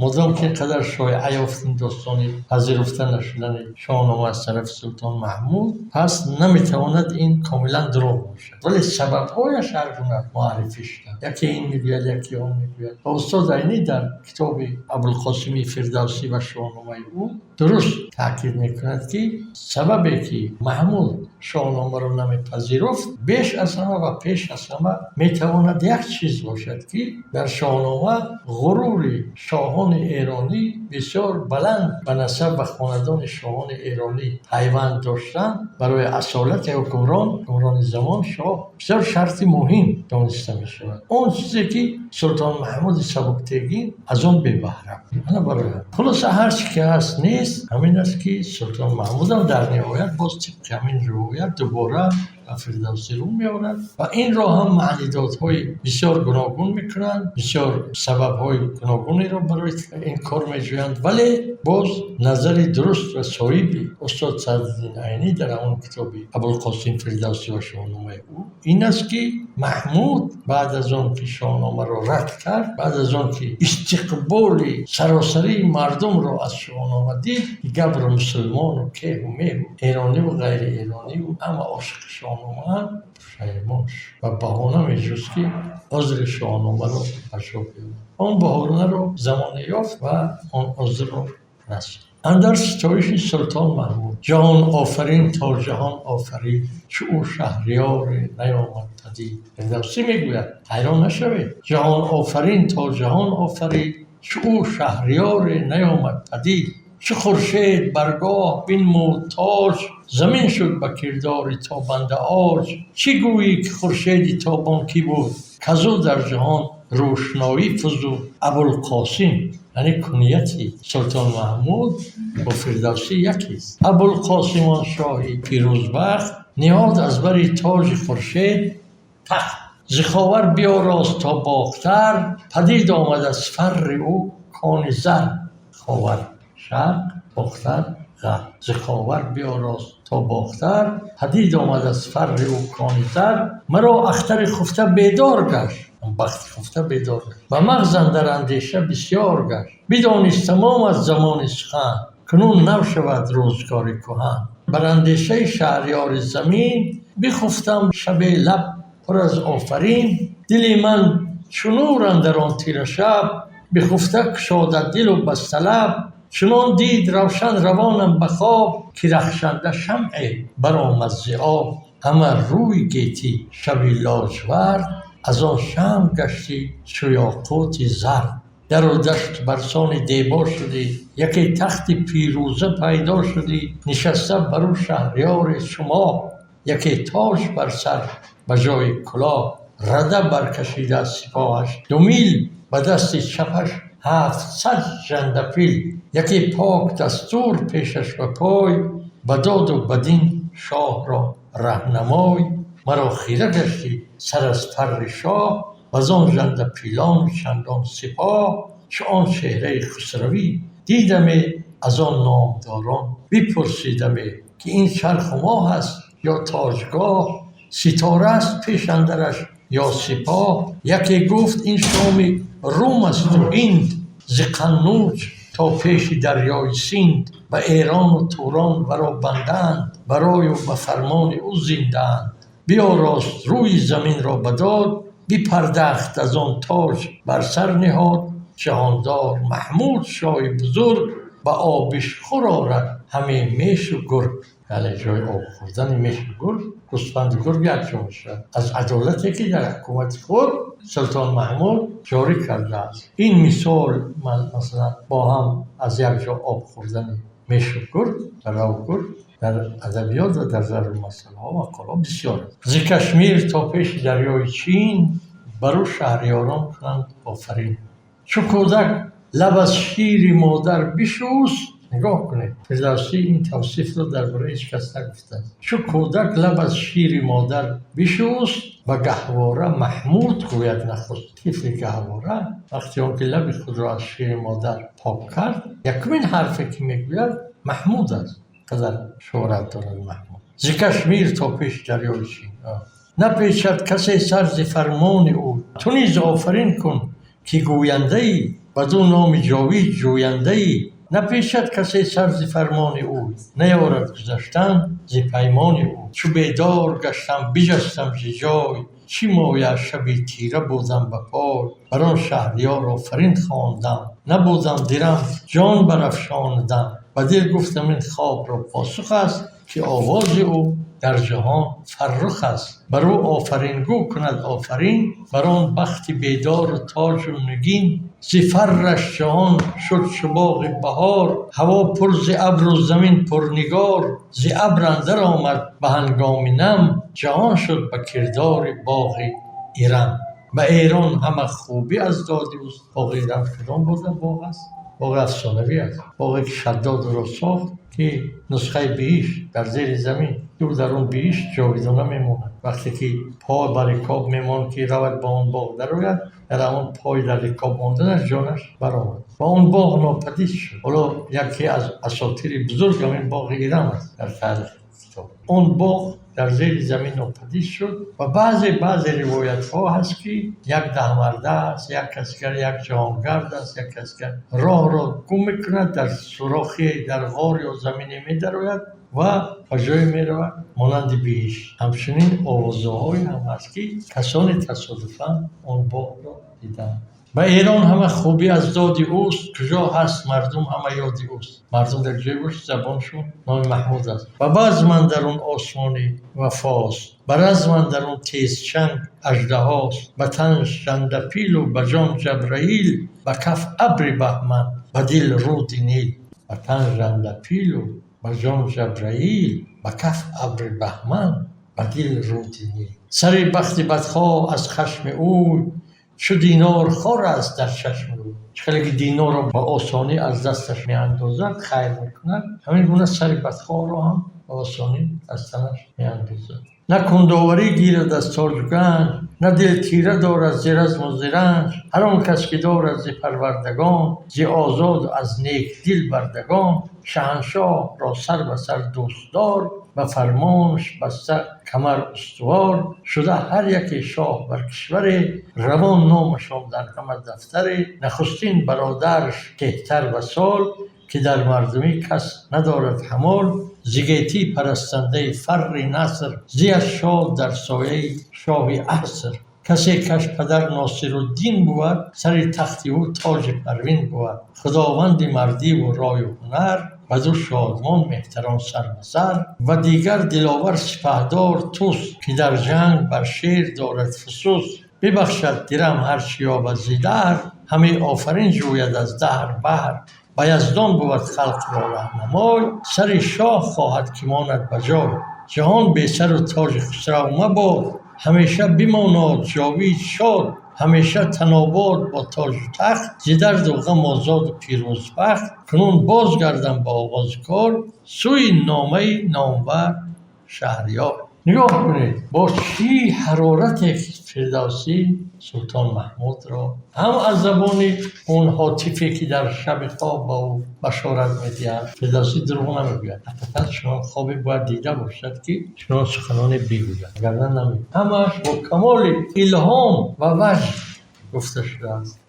مدام که قدر شایعه یافتیم دوستانی پذیرفته نشدن شاهنامه از طرف سلطان محمود، پس نمیتواند این کاملا دروغ باشد، ولی سببهایش هر گونه معرفیش کرد. یکی این میگوید، یکی اون میگوید. و استاد عینی در کتاب ابوالقاسم فردوسی و شاهنامه او درست تاکید میکند که سببی که محمود شاهنامه رو نمیپذیرفت بیش از همه و پیش از همه میتواند یک چیز باشد که در شاهنامه غرور شاهان ایرانی بسیار بلند به نسب و خاندان شاهان ایرانی پیوند داشتند. برای اصالت حکمران زمان شاه بسیار شرط مهم دانسته می شود. اون چیزی که سلطان محمود سبکتگین از اون بی بهره بود. خلاصه هر چی که هست نیست، همین است که سلطان محمود هم در نهایت باز طبق همین روایت دوباره فردوسی رو می‌آورد و این را هم معنیدادهای بسیار گوناگون میکنند، بسیار سبب‌های گوناگونی را برای این کار می‌جویند، ولی باز نظر درست و صحیحی استاد صدرالدین عینی در اون کتاب ابوالقاسم فردوسی و شاهنامه او این است که محمود بعد از آن که شاهنامه را رد کرد، بعد از آن که استقبال سراسری مردم را از شاهنامه دید، گبر مسلمان و که و می ایرانی و غیر ایرانی و اما عاشق شاهنامه شیمان و بهانه میجوست که عذر شاهنامه رو پشا بیاورد. آن بهانه رو زمان یافت و آن عذر رو رسید. اندر ستایش سلطان محمود: جهان آفرین تا جهان آفرید، چو او شهریار نیامد پدید. فردوسی میگوید حیران نشوید، جهان آفرین تا جهان آفرید، چو او شهریار نیامد پدید. چو خورشید برگاه بنمود تاج، زمین شد به کردار تابنده عاج. چی گویی که خورشید تابان کی بود، کزو در جهان روشنایی فزود. ابوالقاسم یعنی کنیتی سلطان محمود با فردوسی یکیست. ابوالقاسم شاهی پیروزبخت، نهاد از بر تاج خورشید تخت. ز خاور بیاراست تا باختر، پدید آمد از فر او کان زر. خاور شرق، باختر غرب. ز خاور بیاراست تا باختر، پدید آمد از فر او کان زر. مرا اختر خفته بیدار گشت، بخت خفته بیدار گشت. و مغز اندر اندیشه بسیار گشت، بدانست تمام از زمان سخن. کنون نو شود روزگار کهن. بر اندیشه شهریار زمین، بخفتم شب لب پر از آفرین. دلی من چنور اندر آن تیره شب، بخفته گشاده دل و بسته لب. چنان دید روشن روانم به خواب، که رخشنده شمع برآمد ز آب. همه روی گیتی شبی لاجورد، از آن شمع گشتی چو یاقوت زرد. در و دشت برسان دیبا شدی، یکی تخت پیروزه پیدا شدی. نشسته بر او شهریار شما، یکی تاج بر سر به جای کلاه. رده برکشیده از سپاهش 2 میل، به دست چپش 700 ژندفیل. یکی پاک دستور پیشش به پای، به داد و بدین شاه را رهنمای. مرا خیره گشتی سر از فر شاه، وزان ژندفیلان چندان سپاه. چو آن چهره خسروی دیدمی، از آن نامداران بپرسیدمی. که این چرخ و ماه است یا تاجگاه، ستاره است پیش اندرش یا سپاه. یکی گفت این شام روم است و هند، ز قنوج تا پیش دریای سیند. و ایران و توران ورا بندند، برای و به فرمان او زیندند. بیاراست روی زمین را بداد، بپردخت از آن تاج بر سر نهاد. جهاندار محمود شاه بزرگ، به آبش خور آرد همه میش و گرگ. یعنی جای آب خوردن میش و گرگ، گوسفند و گرگ یکجا میشود. از عدالتی که در حکومت خود سلطان محمود جاری کرده است. این مثال من مثلا با هم از یک جا آب خوردن میش و گرگ در آب گرگ در ادبیات و در ضرب مسئله ها و مقاله بسیار است. ز کشمیر تا پیش دریای چین، برو شهریاران کنند آفرین. چو کودک لب از شیر مادر بشوست. نگاه کنید، فردوسی این توصیف رو درباره هیچ کس نگفته. چو کودک لب از شیر مادر بشوست، و گهواره محمود گوید نخست. طفل گهواره وقتی اون که لب خود را از شیر مادر پاک کرد، یکمین حرفی که میگوید محمود است. قدر شهرت دارد محمود. ز کشمیر تا پیش دریای چین، نپیچد کسی سر ز فرمان او. تو نیز آفرین کن که گوینده ای، بدو نام جاوید جوینده‌ای، نپیچد کسی سر ز فرمان او، نیارد گذشتن ز پیمان او. چو بیدار گشتم بجستم ز جای، چی مایه شبی تیره بودم به پای. بر آن شهریار آفرین خواندم، نبودم درم جان برافشاندم. به دل گفتم این خواب را پاسخ است، که آواز او در جهان فرخ است. بر او آفرین گو کند آفرین، بر آن بخت بیدار و تاج و نگین. ز فرش جهان شد چو باغ بهار، هوا پر ز ابر و زمین پر نگار. ز ابر اندر آمد به هنگام نم، جهان شد به کردار باغ ایرم. به ایران همه خوبی از دادی اوست. باغ ایران کدام باغ است؟ باغ افسانوی است. باغی که شداد را ساخت که نسخه بهشت در زیر زمین، او در اون بهشت جاویدانه میموند. وقتی که پا بر رکاب میماند که رود با اون باغ درآید، در اون پای در رکاب ماندنش جانش برآمد و اون باغ ناپدید شد. حالا یکی از اساطیر بزرگ همین باغ ایران است در تاریخ کتاب. اون باغ در زیر زمین ناپدید شد و بعضی روایت ها هست که یک دهمرده است، یک اسکر، یک جهانگرد است، یک اسکر راه را گم میکند، در سوراخی در غار یا زمینی میدراید و به جای میرود مانند بهشت. همچنین آوازه‌های هم هست که کسانی تصادفاً اون باغ را دیدند. به ایران همه خوبی از داد اوست، کجا هست مردم همه یاد اوست. مردم در جای باش زبانشون نام محمود است. و باز من در اون آسمانی وفاست، برز من در اون تیز چنگ اژدهاست. به تن ژنده پیل و به جان جبرائیل، به کف ابر بهمن به دل رود نیل. به تن ژنده پیل و به جان جبرائیل، به کف ابر بهمن به دل رود نیل. سر بخت بدخواه از خشم او، چو دینار خور است در چشم او. خیلی دینار را با آسانی از دستش می اندازد، خیر میکند، همین گونه سر بدخواه را هم با آسانی از تنش می اندازد. نه کنداوری گیرد از تاج و گنج، نه دل تیره دارد ز رزم و ز رنج. هر آن کس که دارد ز پروردگان، ز آزاد از نیک دل بردگان. شهنشاه را سر به سر دوستدار، و فرمانش بسته کمر استوار. شده هر یک شاه بر کشور، روان نامشان در همه دفتر. نخستین برادرش کهتر و سال، که در مردمی کس ندارد همال. ز گیتی پرستنده فر نصر، زیش شاد در سایه شاه عصر. کسی کش پدر ناصرالدین بود، سر تخت او تاج پروین بود. خداوند مردی و رای و هنر، بدو شادمان مهتران سر. و دیگر دلاور سپهدار توست، که در جنگ بر شیر دارد فسوس. ببخشد درم هرچی یابد ز دهر، همه آفرین جوید از دهر بهر. به یزدان بود خلق را رهنمای، سر شاه خواهد که ماند به جای. جهان بی سر و تاج خسرو مباد، همیشه بماند جاوید شاد. همیشه تناباد با تاج و تخت، ز درد و غم آزاد و پیروز بخت. کنون باز گردم با آغاز کار، سوی نامه نامور شهریار. نگاه کنید با چی حرارت فردوسی سلطان محمود را هم از زبان اون هاتفی که در شب خواب با او بشارت می‌دهد. فردوسی دروغ نمیگوید، حقیقت چنان خوابی باید دیده باشد که چنان سخنان بگوید، وگرنه نمیگوید. همش با کمال الهام و وجد گفته شده است.